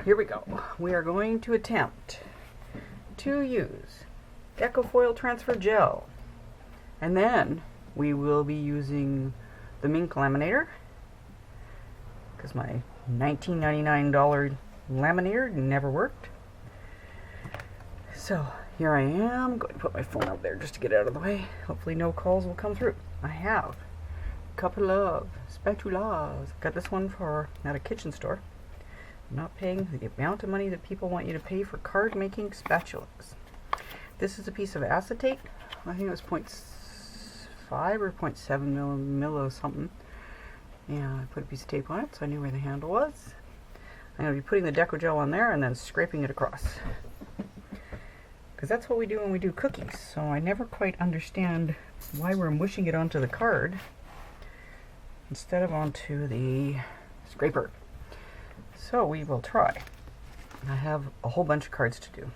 here we go. We are going to attempt to use Deco Foil Transfer Gel. And then we will be using the MINC laminator, because my $19.99 laminator never worked. So here I am. I'm going to put my phone out there just to get it out of the way. Hopefully no calls will come through. I have a couple of spatulas. Got this one at a kitchen store. I'm not paying the amount of money that people want you to pay for card making spatulas. This is a piece of acetate. I think it was 0.5 or 0.7 milli something. And I put a piece of tape on it so I knew where the handle was. I'm going to be putting the Deco Gel on there and then scraping it across. Because that's what we do when we do cookies. So I never quite understand why we're mushing it onto the card instead of onto the scraper. So we will try. I have a whole bunch of cards to do.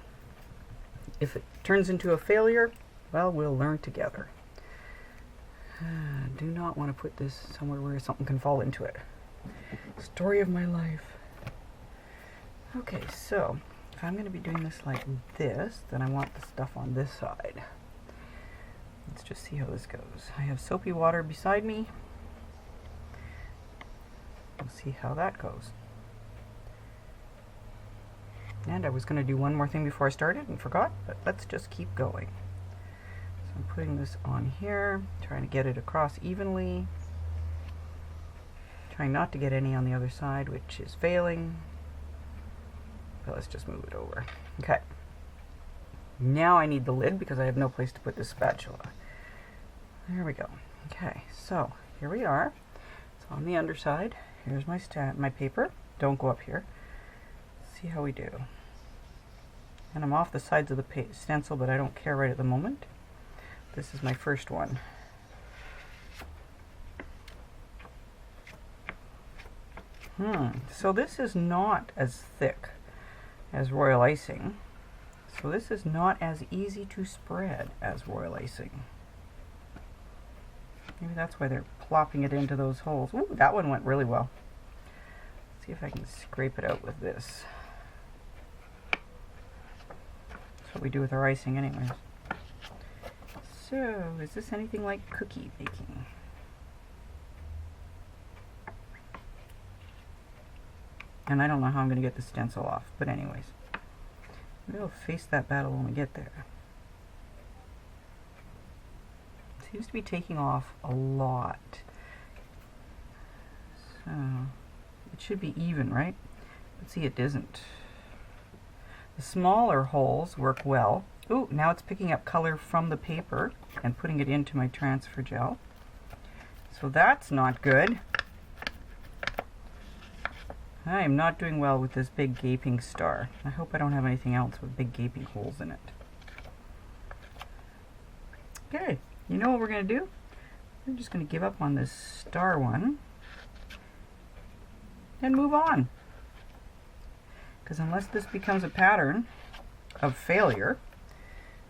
If it turns into a failure, well, we'll learn together. Do not want to put this somewhere where something can fall into it. Story of my life. Okay, so if I'm going to be doing this like this, then I want the stuff on this side. Let's just see how this goes. I have soapy water beside me. We'll see how that goes. And I was going to do one more thing before I started and forgot, but let's just keep going. So I'm putting this on here, trying to get it across evenly. Trying not to get any on the other side, which is failing. But let's just move it over. Okay. Now I need the lid because I have no place to put this spatula. There we go. Okay, so here we are. It's on the underside. Here's my paper. Don't go up here. Let's see how we do. And I'm off the sides of the stencil, but I don't care right at the moment. This is my first one. So this is not as thick as royal icing. So this is not as easy to spread as royal icing. Maybe that's why they're plopping it into those holes. Ooh, that one went really well. Let's see if I can scrape it out with this. That's what we do with our icing anyways. So, is this anything like cookie baking? And I don't know how I'm going to get the stencil off, but anyways. We'll face that battle when we get there. It seems to be taking off a lot. So, it should be even, right? But see, it isn't. The smaller holes work well. Ooh, now it's picking up color from the paper and putting it into my transfer gel. So that's not good. I am not doing well with this big gaping star. I hope I don't have anything else with big gaping holes in it. Okay, you know what we're going to do? We're just going to give up on this star one and move on. Because unless this becomes a pattern of failure,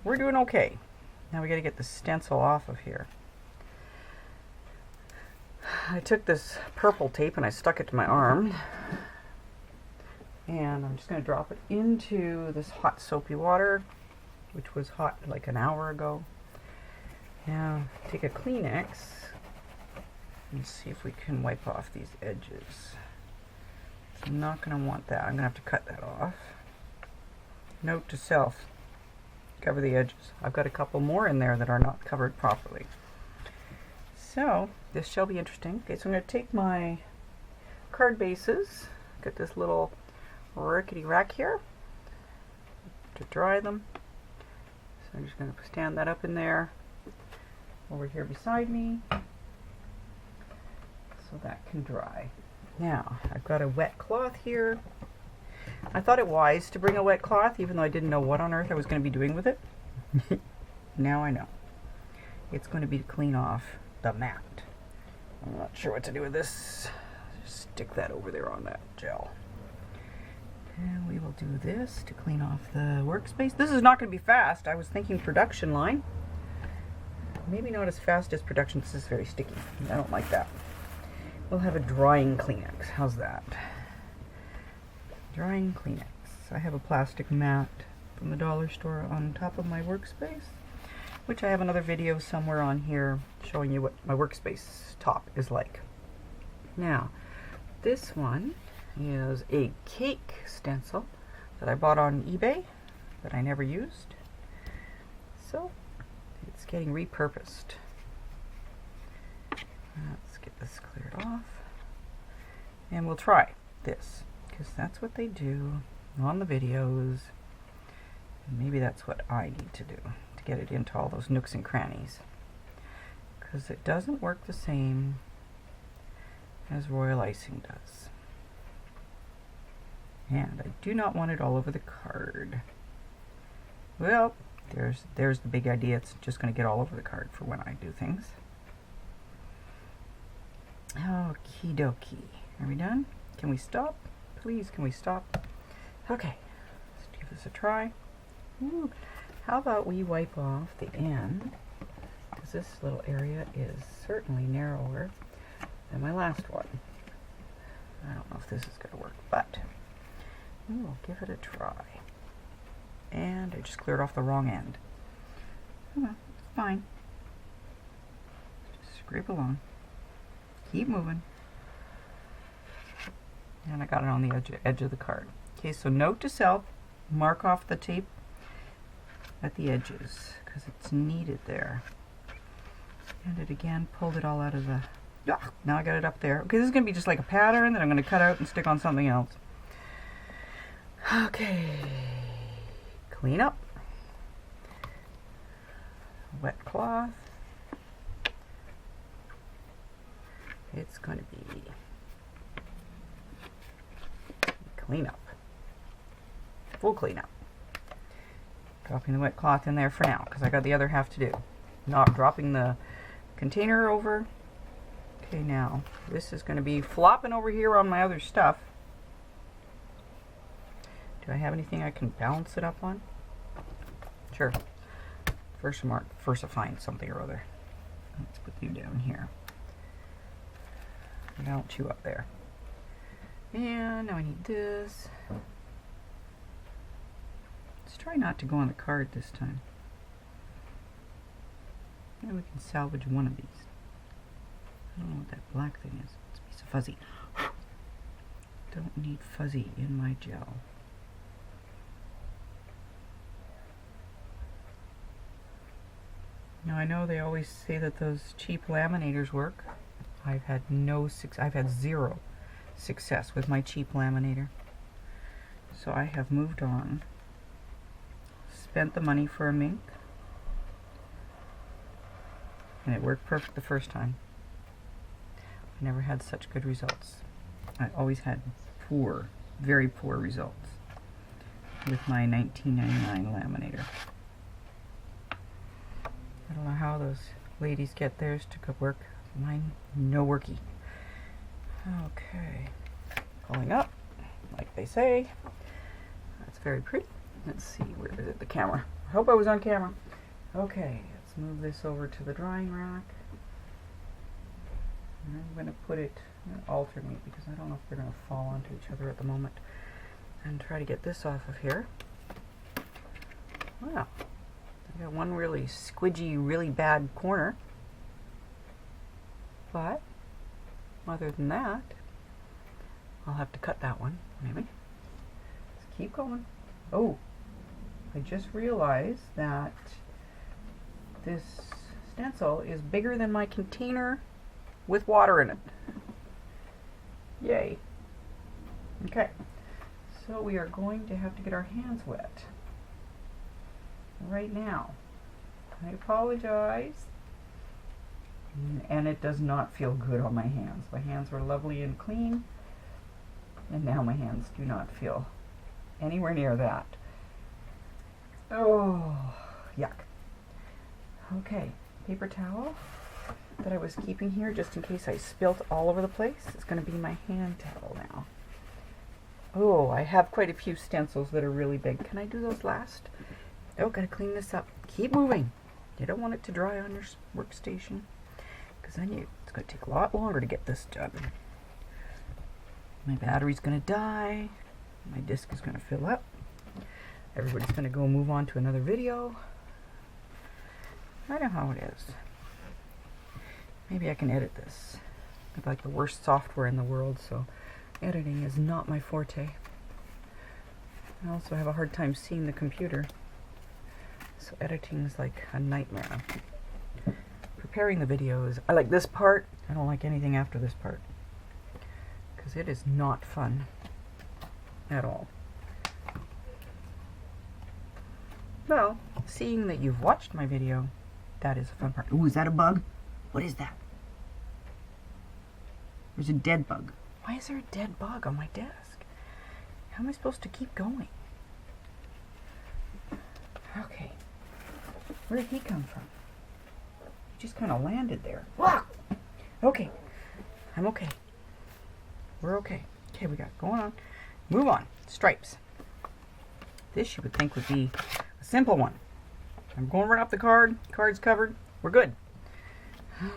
we're doing okay. Now we got to get the stencil off of here. I took this purple tape and I stuck it to my arm. And I'm just going to drop it into this hot soapy water, which was hot like an hour ago. Now take a Kleenex and see if we can wipe off these edges. I'm not going to want that. I'm going to have to cut that off. Note to self, cover the edges. I've got a couple more in there that are not covered properly. So this shall be interesting. Okay, so I'm going to take my card bases, get this little rickety rack here to dry them. So I'm just going to stand that up in there over here beside me so that can dry. Now I've got a wet cloth here. I thought it wise to bring a wet cloth even though I didn't know what on earth I was going to be doing with it. Now I know. It's going to be to clean off the mat. I'm not sure what to do with this. Just stick that over there on that gel. And we will do this to clean off the workspace. This is not going to be fast. I was thinking production line. Maybe not as fast as production. This is very sticky. I don't like that. We'll have a drying Kleenex. How's that? drying Kleenex. I have a plastic mat from the dollar store on top of my workspace, which I have another video somewhere on here showing you what my workspace top is like. Now, this one is a cake stencil that I bought on eBay that I never used. So, it's getting repurposed. Let's get this cleared off. And we'll try this, because that's what they do on the videos. And maybe that's what I need to do to get it into all those nooks and crannies. Because it doesn't work the same as royal icing does. And I do not want it all over the card. Well, there's the big idea. It's just going to get all over the card for when I do things. Okie dokie. Are we done? Can we stop? Please, can we stop? Okay, let's give this a try. Ooh, how about we wipe off the end, because this little area is certainly narrower than my last one. I don't know if this is going to work, but we'll give it a try. And I just cleared off the wrong end. Oh, well, it's fine. Just scrape along. Keep moving. And I got it on the edge of the card. Okay, so note to self, mark off the tape at the edges, because it's needed there. And it again, pulled it all out of the... now I got it up there. Okay, this is going to be just like a pattern that I'm going to cut out and stick on something else. Okay. Clean up. Wet cloth. It's going to be clean up. Full clean up. Dropping the wet cloth in there for now, because I got the other half to do. Not dropping the container over. Okay, now this is going to be flopping over here on my other stuff. Do I have anything I can balance it up on? Sure. First I'll find something or other. Let's put you down here. Balance you up there. And now I need this. Let's try not to go on the card this time. Maybe we can salvage one of these. I don't know what that black thing is. It's a piece of fuzzy. Don't need fuzzy in my gel. Now I know they always say that those cheap laminators work. I've had zero success with my cheap laminator. So I have moved on. Spent the money for a MINC. And it worked perfect the first time. I never had such good results. I always had poor, very poor results with my 1999 laminator. I don't know how those ladies get theirs to work. Mine, no worky. Okay. Pulling up, like they say. That's very pretty. Let's see, where is it? The camera. I hope I was on camera. Okay, let's move this over to the drying rack. And I'm going to put it, alternate, because I don't know if they're going to fall onto each other at the moment. And try to get this off of here. Wow. I got one really squidgy, really bad corner. But, other than that, I'll have to cut that one, maybe. Let's keep going. Oh, I just realized that this stencil is bigger than my container with water in it. Yay. Okay, so we are going to have to get our hands wet right now. I apologize. And it does not feel good on my hands. My hands were lovely and clean, and now my hands do not feel anywhere near that. Oh, yuck. Okay, paper towel that I was keeping here just in case I spilt all over the place. It's going to be my hand towel now. Oh, I have quite a few stencils that are really big. Can I do those last? Oh, gotta clean this up. Keep moving. You don't want it to dry on your workstation, because then it's going to take a lot longer to get this done. My battery's going to die. My disc is going to fill up. Everybody's going to go move on to another video. I know how it is. Maybe I can edit this. I have like the worst software in the world, so editing is not my forte. I also have a hard time seeing the computer, so editing is like a nightmare. Preparing the videos, I like this part. I don't like anything after this part, because it is not fun at all. Well, seeing that you've watched my video, that is a fun part. Ooh, is that a bug? What is that? There's a dead bug. Why is there a dead bug on my desk? How am I supposed to keep going? Okay. Where did he come from? He just kind of landed there. Ah! Okay. I'm okay. We're okay. Okay, we got going on. Move on. Stripes. This you would think would be a simple one. I'm going right off the card. Card's covered. We're good.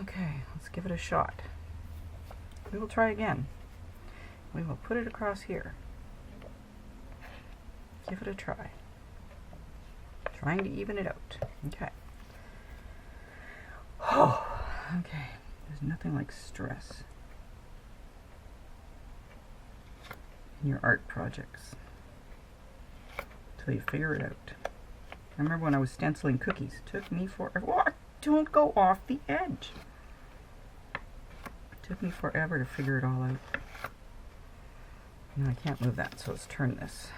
Okay, let's give it a shot. We will try again. We will put it across here. Give it a try. Trying to even it out. Okay. Oh, okay. There's nothing like stress in your art projects until you figure it out. I remember when I was stenciling cookies. It took me forever. Oh, don't go off the edge. It took me forever to figure it all out. No, I can't move that, so let's turn this.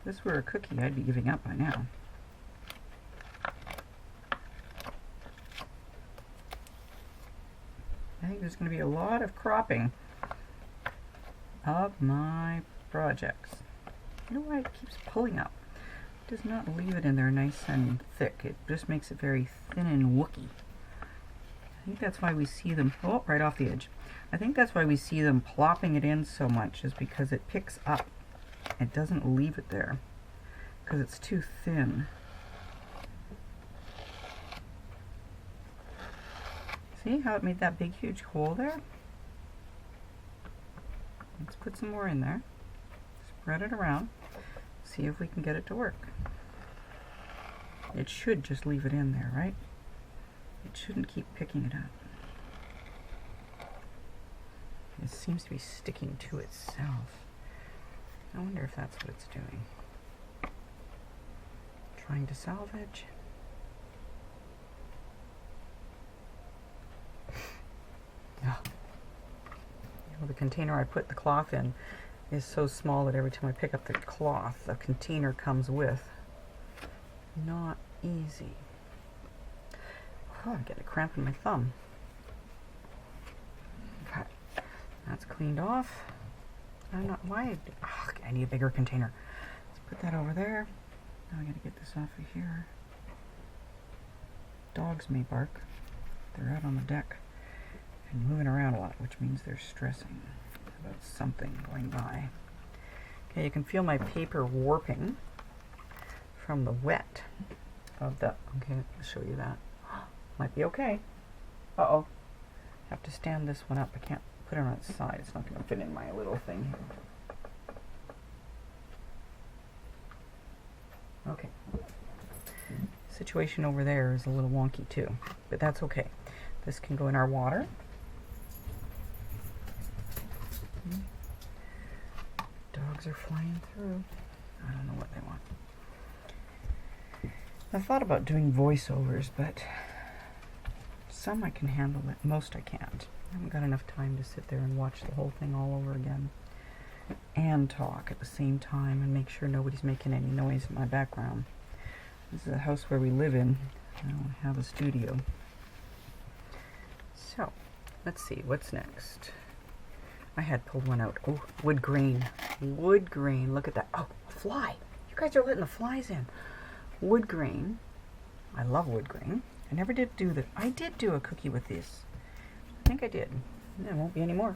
If this were a cookie, I'd be giving up by now. I think there's going to be a lot of cropping of my projects. I don't know why it keeps pulling up. It does not leave it in there nice and thick. It just makes it very thin and wooky. I think that's why we see them, oh, right off the edge. I think that's why we see them plopping it in so much, is because it picks up. It doesn't leave it there because it's too thin. See how it made that big huge hole there? Let's put some more in there. Spread it around. See if we can get it to work. It should just leave it in there, right? It shouldn't keep picking it up. It seems to be sticking to itself. I wonder if that's what it's doing. Trying to salvage. Oh. The container I put the cloth in is so small that every time I pick up the cloth, the container comes with. Not easy. Oh, I'm getting a cramp in my thumb. Okay, that's cleaned off. I don't know why. Oh, I need a bigger container. Let's put that over there. Now I gotta get this off of here. Dogs may bark. They're out on the deck and moving around a lot, which means they're stressing about something going by. Okay, you can feel my paper warping from the wet of the. Okay, I'll show you that. Might be okay. Uh-oh. Have to stand this one up. I can't put it on its side. It's not going to fit in my little thing here. Okay. Situation over there is a little wonky too, but that's okay. This can go in our water. Dogs are flying through. I don't know what they want. I thought about doing voiceovers, but some I can handle it. Most I can't. I haven't got enough time to sit there and watch the whole thing all over again and talk at the same time and make sure nobody's making any noise in my background. This is a house where we live in. I don't have a studio. So, let's see, what's next? I had pulled one out. Oh, wood grain. Wood grain. Look at that. Oh, a fly. You guys are letting the flies in. Wood grain. I love wood grain. I never did do that. I did do a cookie with this. I think I did. There won't be any more.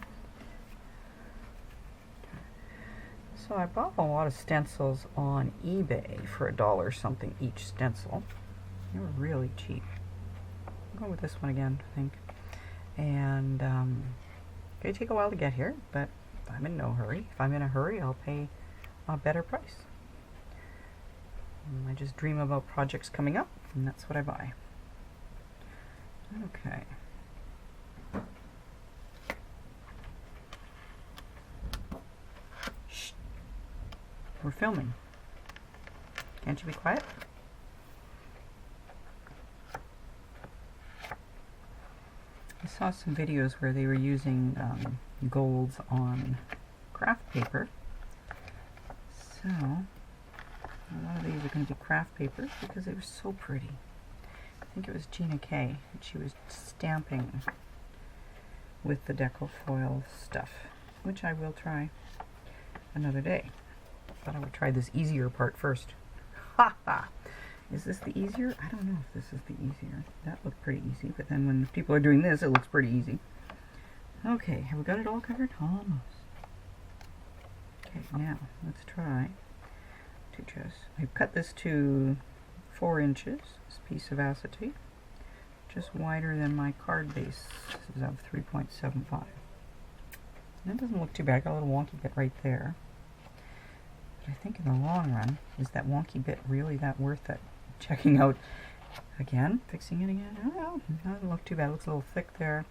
So I bought a lot of stencils on eBay for $1 something each stencil. They were really cheap. I'll go with this one again, I think. And they take a while to get here, but I'm in no hurry. If I'm in a hurry, I'll pay a better price. I just dream about projects coming up, and that's what I buy. Okay. Shh. We're filming. Can't you be quiet? I saw some videos where they were using golds on craft paper. So, a lot of these are going to be craft papers because they were so pretty. I think it was Gina K. And she was stamping with the Deco Foil stuff, which I will try another day. Thought I would try this easier part first. Ha ha! Is this the easier? I don't know if this is the easier. That looked pretty easy, but then when people are doing this, it looks pretty easy. Okay, have we got it all covered? Almost. Okay, now let's try to just... I've cut this to 4 inches, this piece of acetate, just wider than my card base is of 3.75. That doesn't look too bad. I got a little wonky bit right there. But I think in the long run, is that wonky bit really that worth it? Checking out again, fixing it again. Oh, doesn't look too bad. It looks a little thick there.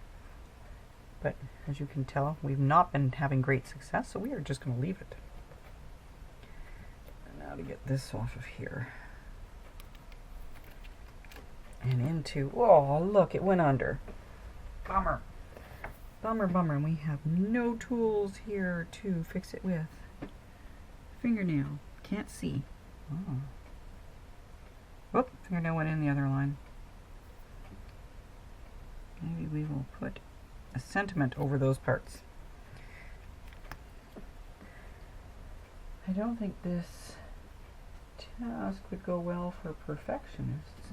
But as you can tell, we've not been having great success, so we are just going to leave it. And now to get this off of here. And into, oh look, it went under. Bummer. Bummer, bummer. And we have no tools here to fix it with. Fingernail. Can't see. Oh. Whoop, fingernail went in the other line. Maybe we will put a sentiment over those parts. I don't think this task would go well for perfectionists.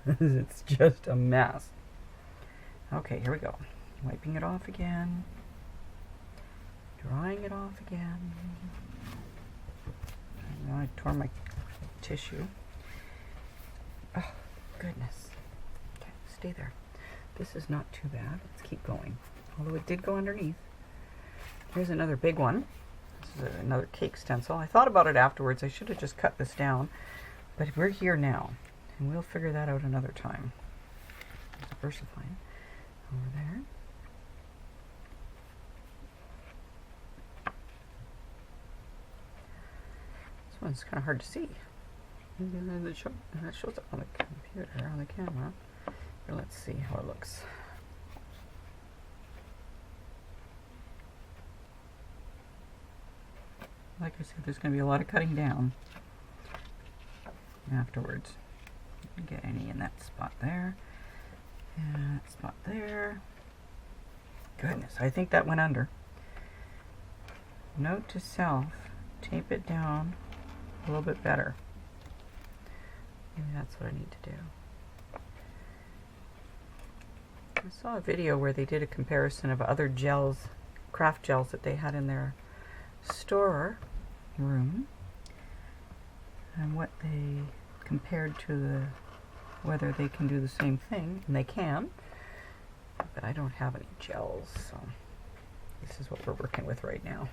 Because it's just a mess. Okay, here we go. Wiping it off again. Drying it off again. Now I tore my tissue. Oh, goodness. Okay, stay there. This is not too bad. Let's keep going. Although it did go underneath. Here's another big one. This is another cake stencil. I thought about it afterwards. I should have just cut this down. But we're here now. And we'll figure that out another time. There's a VersaFine over there. This one's kind of hard to see. That shows up on the computer, on the camera. Here, let's see how it looks. Like I said, there's going to be a lot of cutting down afterwards. Didn't get any in that spot there. And that spot there. Goodness, I think that went under. Note to self, tape it down a little bit better. Maybe that's what I need to do. I saw a video where they did a comparison of other gels, craft gels that they had in their store room, and what they compared to the whether they can do the same thing, and they can, but I don't have any gels, so this is what we're working with right now.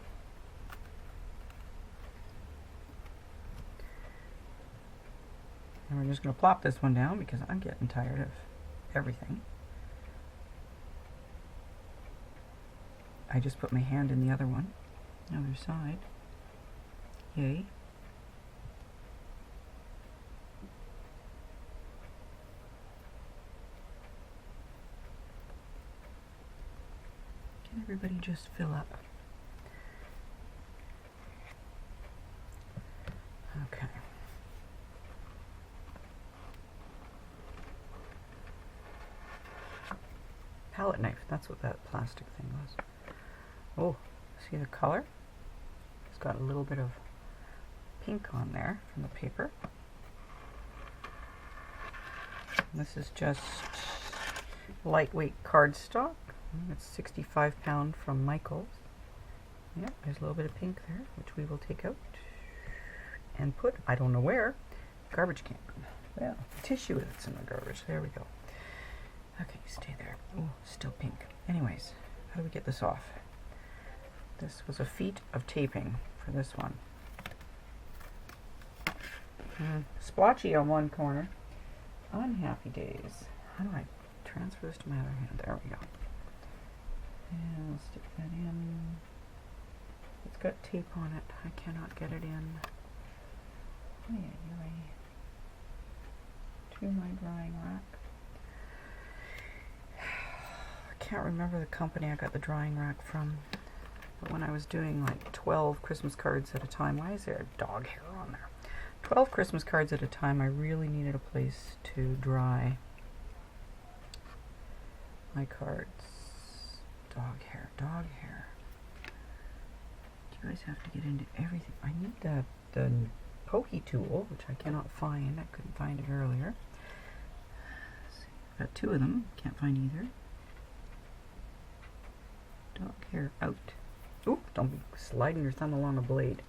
And we're just going to plop this one down because I'm getting tired of everything. I just put my hand in the other one, other side. Yay. Can everybody just fill up? Okay. Palette knife, that's what that plastic thing was. Oh, see the color? It's got a little bit of pink on there from the paper. This is just lightweight cardstock. It's 65 pound from Michael's. Yep, there's a little bit of pink there, which we will take out and put, I don't know where, garbage can. Yeah, tissue that's in the garbage. There we go. Okay, stay there. Oh, still pink. Anyways, how do we get this off? This was a feat of taping for this one. Splotchy on one corner. Unhappy days. How do I transfer this to my other hand? There we go. And I'll stick that in. It's got tape on it. I cannot get it in. To my drying rack. I can't remember the company I got the drying rack from. But when I was doing like 12 Christmas cards at a time, why is there a dog hair on there? 12 Christmas cards at a time, I really needed a place to dry my cards. Dog hair, dog hair. You guys have to get into everything. I need the pokey tool, which I cannot find. I couldn't find it earlier. Got two of them. Can't find either. Dog hair out. Oop, don't be sliding your thumb along a blade.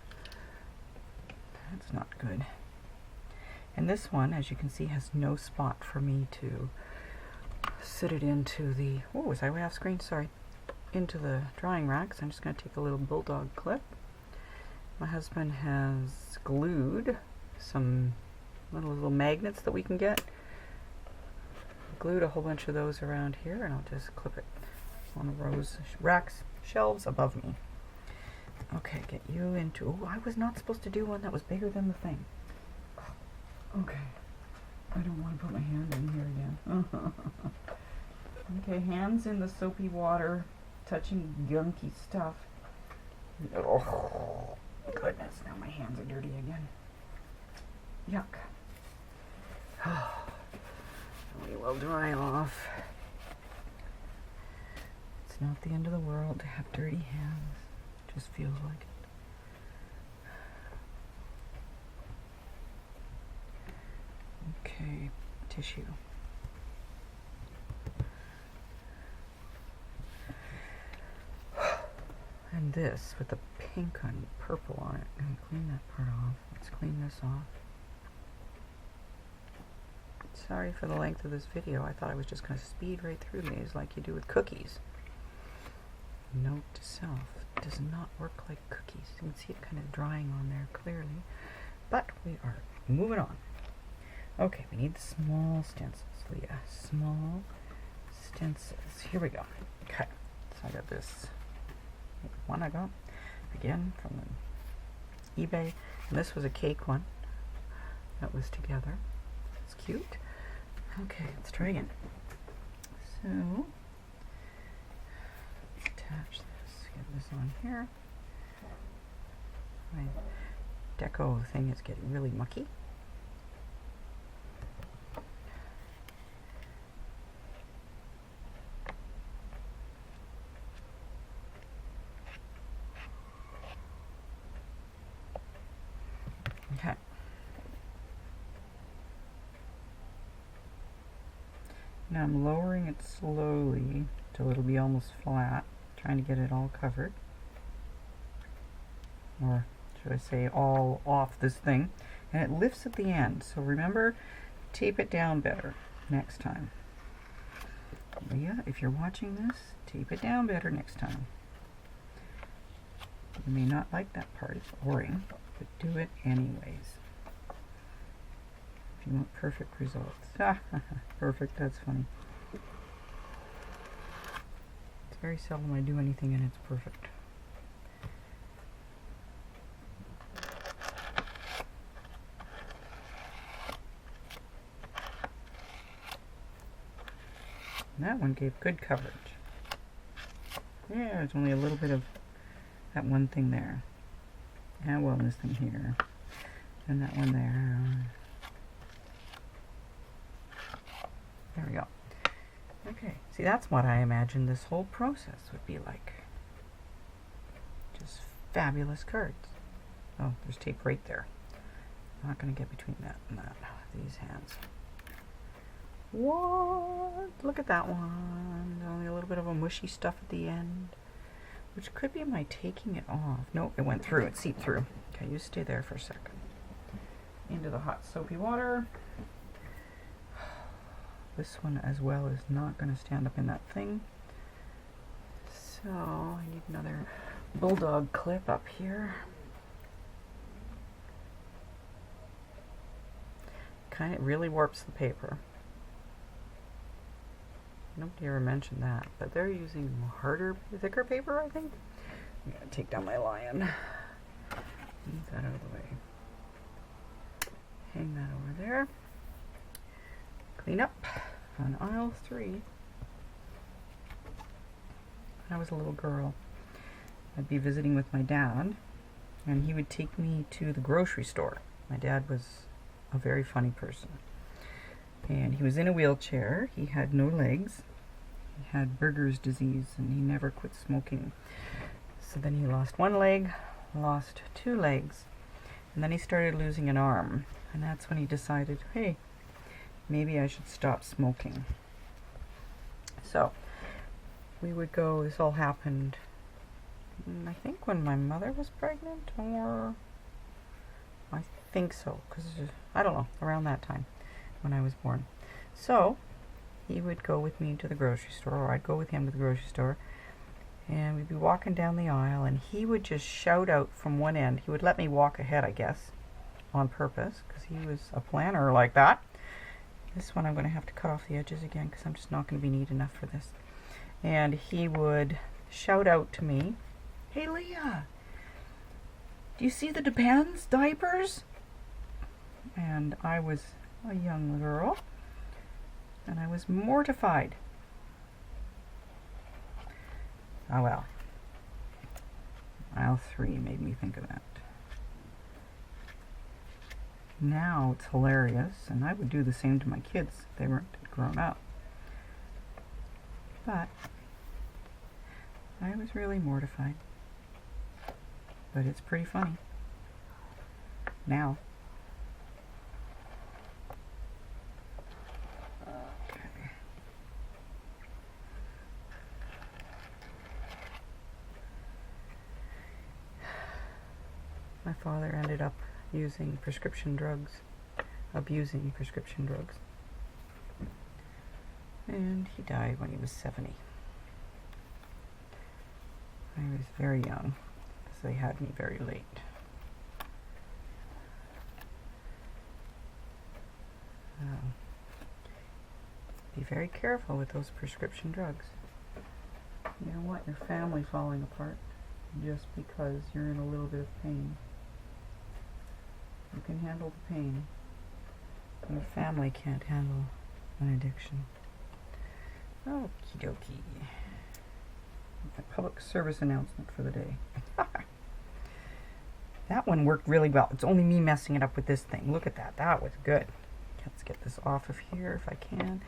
That's not good. And this one, as you can see, has no spot for me to sit it into the... Oh, was I way off screen? Sorry. Into the drying rack. So I'm just going to take a little bulldog clip. My husband has glued some little magnets that we can get. Glued a whole bunch of those around here, and I'll just clip it on the rows, racks, shelves above me. Okay, get you into... Oh, I was not supposed to do one that was bigger than the thing. Okay. I don't want to put my hand in here again. Okay, hands in the soapy water, touching gunky stuff. Oh, goodness, now my hands are dirty again. Yuck. We will dry off. It's not the end of the world to have dirty hands. It just feels like it. Okay, tissue. And this with the pink and purple on it. I'm gonna clean that part off. Let's clean this off. Sorry for the length of this video. I thought I was just going to speed right through these like you do with cookies. Note to self, it does not work like cookies. You can see it kind of drying on there clearly. But we are moving on. Okay, we need the small stencils, Leah. Small stencils. Here we go. Okay, so I got this one I got, again, from the eBay. And this was a cake one that was together. It's cute. Okay, let's try again. So, attach this, get this on here. My Deco thing is getting really mucky. Okay. Now I'm lowering it slowly till it'll be almost flat, trying to get it all covered. Or should I say all off this thing. And it lifts at the end, so remember, tape it down better next time. Leah, if you're watching this, tape it down better next time. You may not like that part, it's boring, but do it anyways. If you want perfect results. Perfect, that's funny. It's very seldom I do anything and it's perfect. And that one gave good coverage. Yeah, there's only a little bit of that one thing there. And well, this thing here. And that one there. There we go. Okay, see, that's what I imagined this whole process would be like. Just fabulous cards. Oh, there's tape right there. I'm not going to get between that and that. These hands. What? Look at that one. Only a little bit of a mushy stuff at the end, which could be my taking it off. Nope, it went through. It seeped through. Okay, you stay there for a second. Into the hot soapy water. This one as well is not going to stand up in that thing. So I need another bulldog clip up here. Kind of really warps the paper. Nobody ever mentioned that, but they're using harder, thicker paper, I think. I'm gonna take down my lion. Move that out of the way. Hang that over there. Clean up on aisle 3. When I was a little girl, I'd be visiting with my dad, and he would take me to the grocery store. My dad was a very funny person, and he was in a wheelchair. He had no legs. He had Berger's disease, and he never quit smoking. So then he lost one leg, lost 2 legs, and then he started losing an arm, and that's when he decided, hey, maybe I should stop smoking. So we would go, this all happened, I think when my mother was pregnant, or I think so, because I don't know, around that time when I was born. So he would go with me to the grocery store, or I'd go with him to the grocery store, and we'd be walking down the aisle, and he would just shout out from one end. He would let me walk ahead, I guess, on purpose, because he was a planner like that. This one I'm going to have to cut off the edges again, because I'm just not going to be neat enough for this. And he would shout out to me, hey Leah, do you see the Depends diapers? And I was a young girl, and I was mortified. Oh well. Aisle 3 made me think of that. Now it's hilarious, and I would do the same to my kids if they weren't grown up. But I was really mortified. But it's pretty funny now. Okay. My father ended up using prescription drugs, abusing prescription drugs, and he died when he was 70. I was very young, because they had me very late. Be very careful with those prescription drugs. You don't want your family falling apart just because you're in a little bit of pain. You can handle the pain. Your family can't handle an addiction. Okie dokie. A public service announcement for the day. That one worked really well. It's only me messing it up with this thing. Look at that. That was good. Let's get this off of here if I can.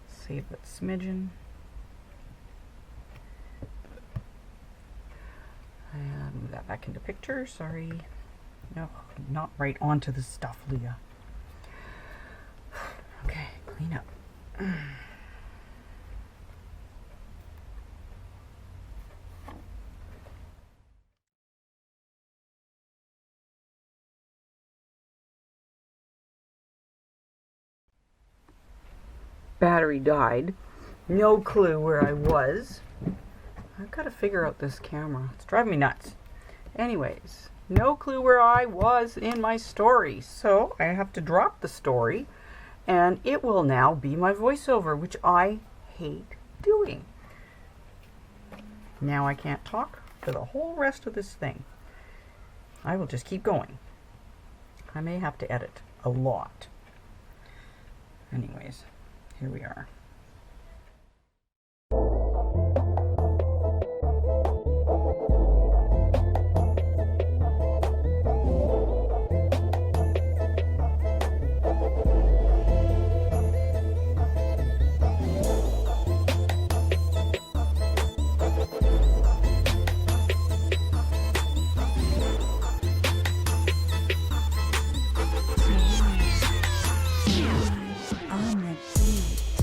Save that smidgen. And move that back into picture. Sorry. No, not right onto the stuff, Leah. Okay, clean up. Battery died. No clue where I was. I've got to figure out this camera. It's driving me nuts. Anyways, no clue where I was in my story. So I have to drop the story, and it will now be my voiceover, which I hate doing. Now I can't talk for the whole rest of this thing. I will just keep going. I may have to edit a lot. Anyways, here we are. On the beat.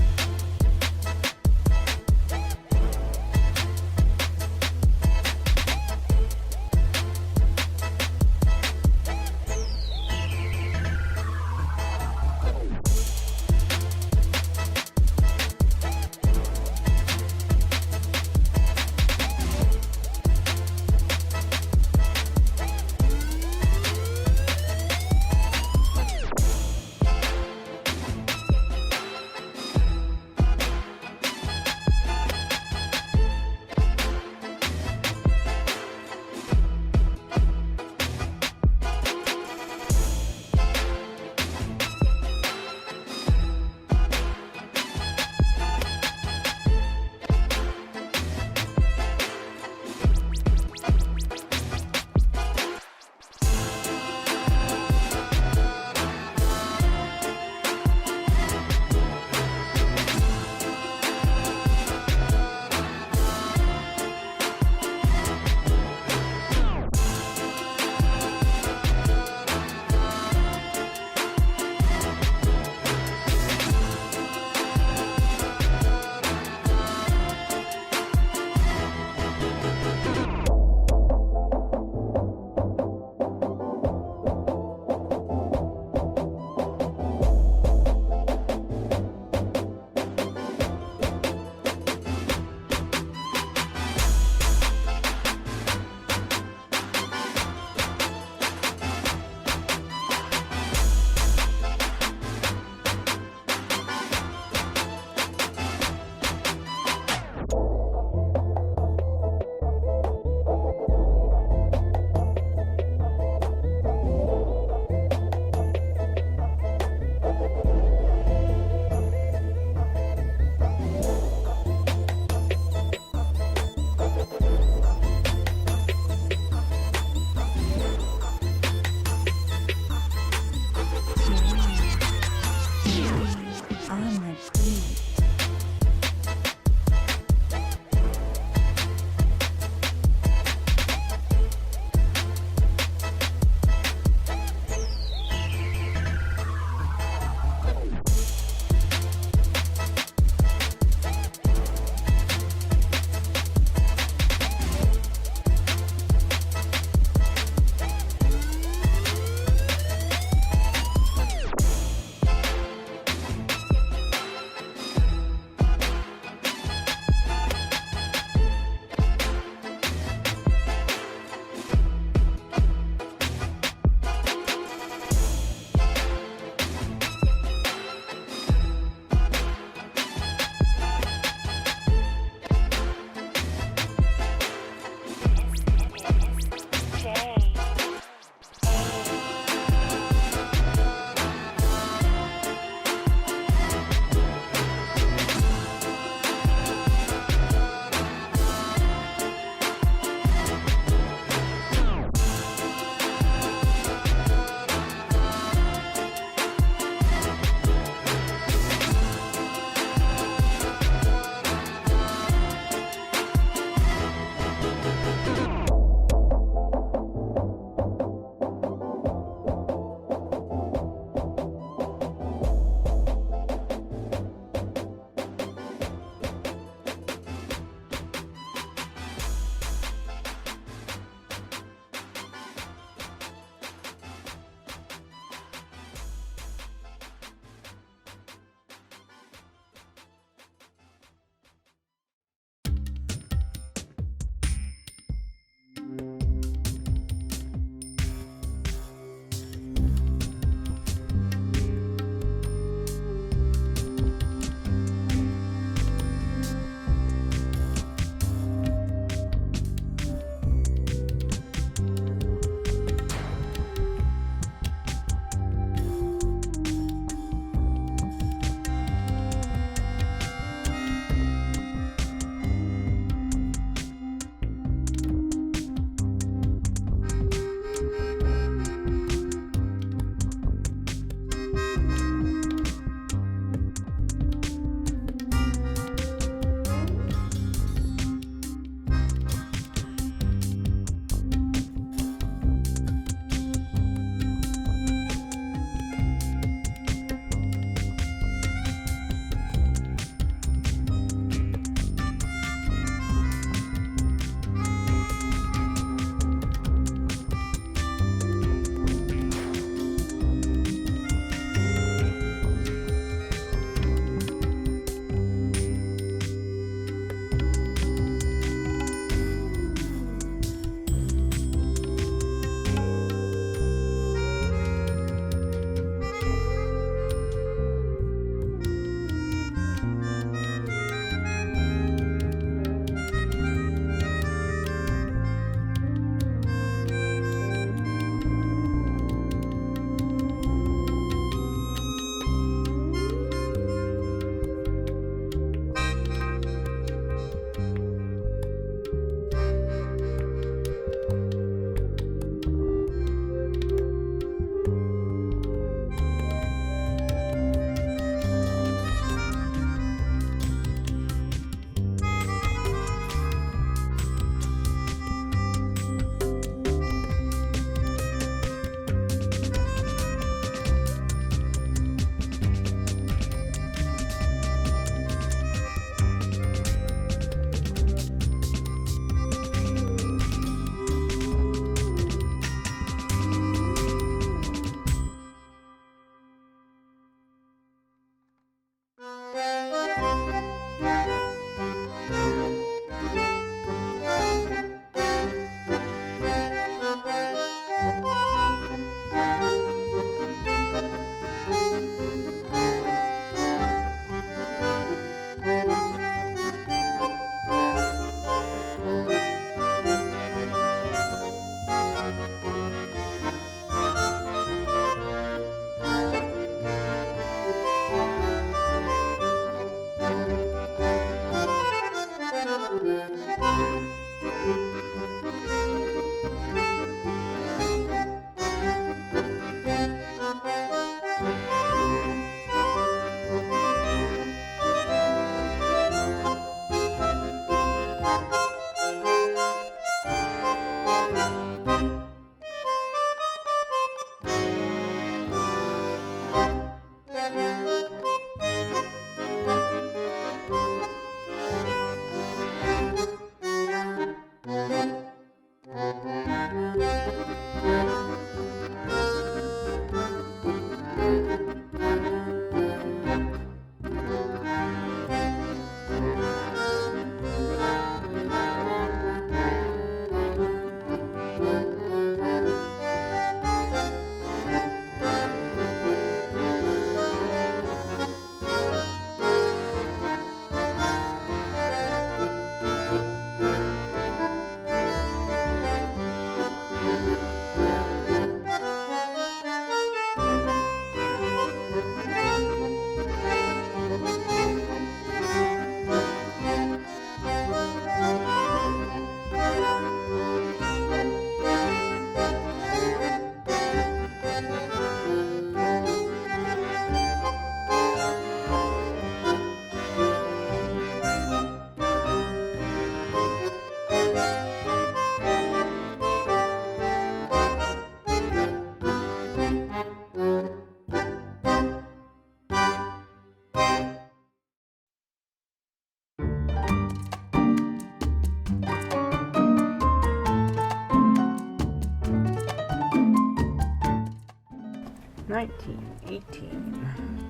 19, 18.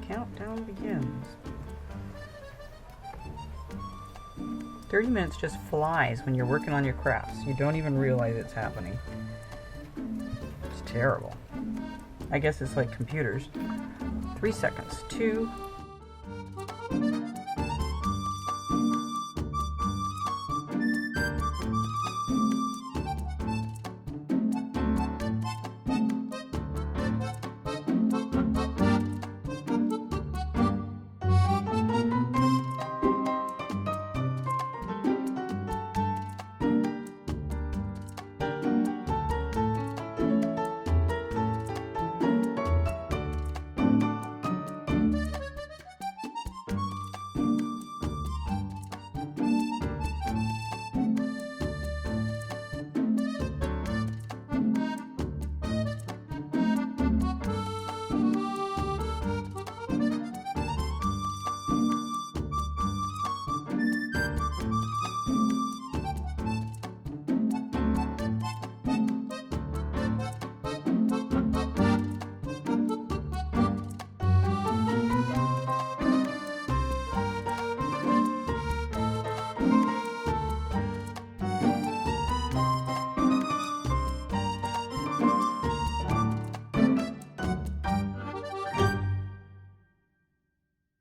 Countdown begins. 30 minutes just flies when you're working on your crafts. You don't even realize it's happening. It's terrible. I guess it's like computers. 3 seconds. 2,